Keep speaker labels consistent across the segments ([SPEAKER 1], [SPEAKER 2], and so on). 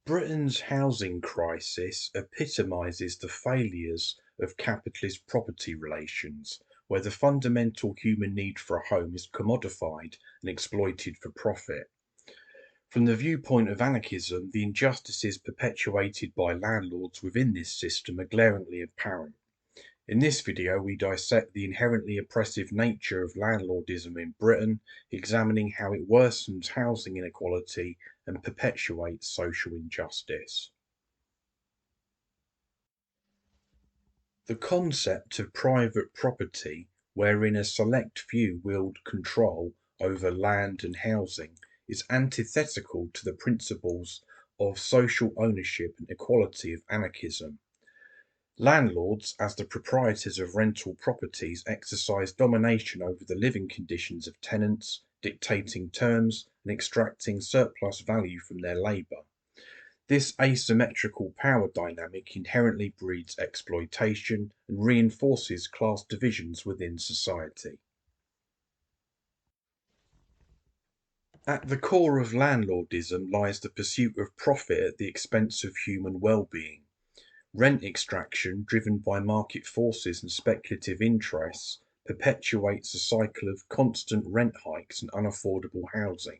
[SPEAKER 1] Britain's housing crisis epitomises the failures of capitalist property relations, where the fundamental human need for a home is commodified and exploited for profit. From the viewpoint of anarchism, the injustices perpetuated by landlords within this system are glaringly apparent. In this video, we dissect the inherently oppressive nature of landlordism in Britain, examining how it worsens housing inequality and perpetuates social injustice. The concept of private property, wherein a select few wield control over land and housing, is antithetical to the principles of social ownership and equality of anarchism. Landlords, as the proprietors of rental properties, exercise domination over the living conditions of tenants, dictating terms and extracting surplus value from their labour. This asymmetrical power dynamic inherently breeds exploitation and reinforces class divisions within society. At the core of landlordism lies the pursuit of profit at the expense of human well-being. Rent extraction, driven by market forces and speculative interests, perpetuates a cycle of constant rent hikes and unaffordable housing.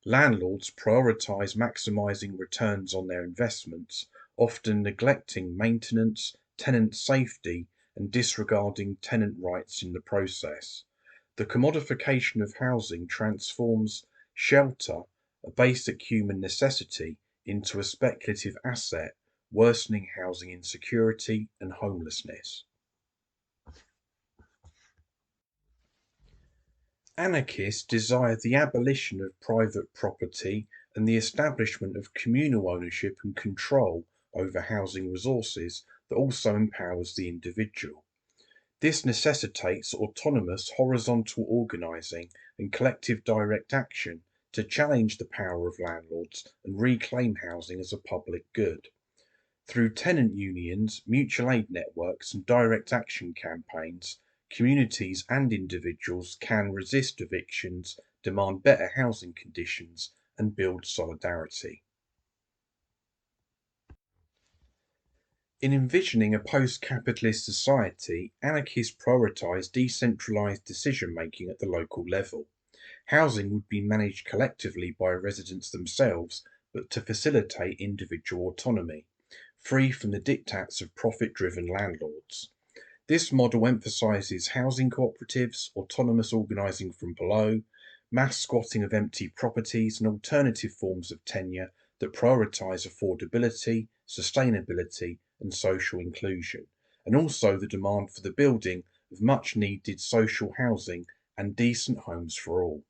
[SPEAKER 1] Landlords prioritise maximising returns on their investments, often neglecting maintenance, tenant safety, and disregarding tenant rights in the process. The commodification of housing transforms shelter, a basic human necessity, into a speculative asset, worsening housing insecurity and homelessness. Anarchists desire the abolition of private property and the establishment of communal ownership and control over housing resources that also empowers the individual. This necessitates autonomous horizontal organising and collective direct action to challenge the power of landlords and reclaim housing as a public good. Through tenant unions, mutual aid networks and direct action campaigns, communities and individuals can resist evictions, demand better housing conditions, and build solidarity. In envisioning a post-capitalist society, anarchists prioritise decentralised decision-making at the local level. Housing would be managed collectively by residents themselves, but to facilitate individual autonomy, free from the diktats of profit-driven landlords. This model emphasises housing cooperatives, autonomous organising from below, mass squatting of empty properties, and alternative forms of tenure that prioritise affordability, sustainability, and social inclusion, and also the demand for the building of much needed social housing and decent homes for all.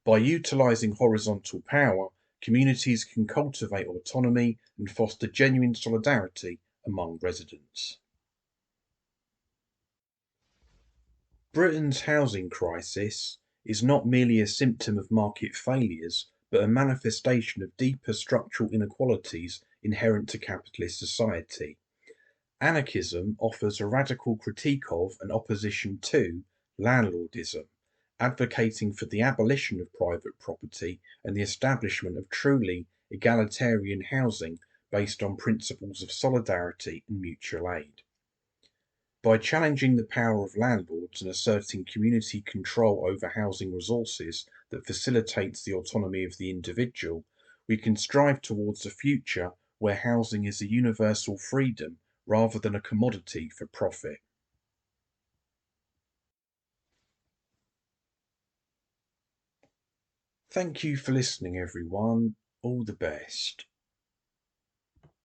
[SPEAKER 1] By utilising horizontal power, communities can cultivate autonomy and foster genuine solidarity among residents. Britain's housing crisis is not merely a symptom of market failures, but a manifestation of deeper structural inequalities inherent to capitalist society. Anarchism offers a radical critique of and opposition to landlordism, advocating for the abolition of private property and the establishment of truly egalitarian housing based on principles of solidarity and mutual aid. By challenging the power of landlords and asserting community control over housing resources that facilitates the autonomy of the individual, we can strive towards a future where housing is a universal freedom rather than a commodity for profit. Thank you for listening, everyone. All the best.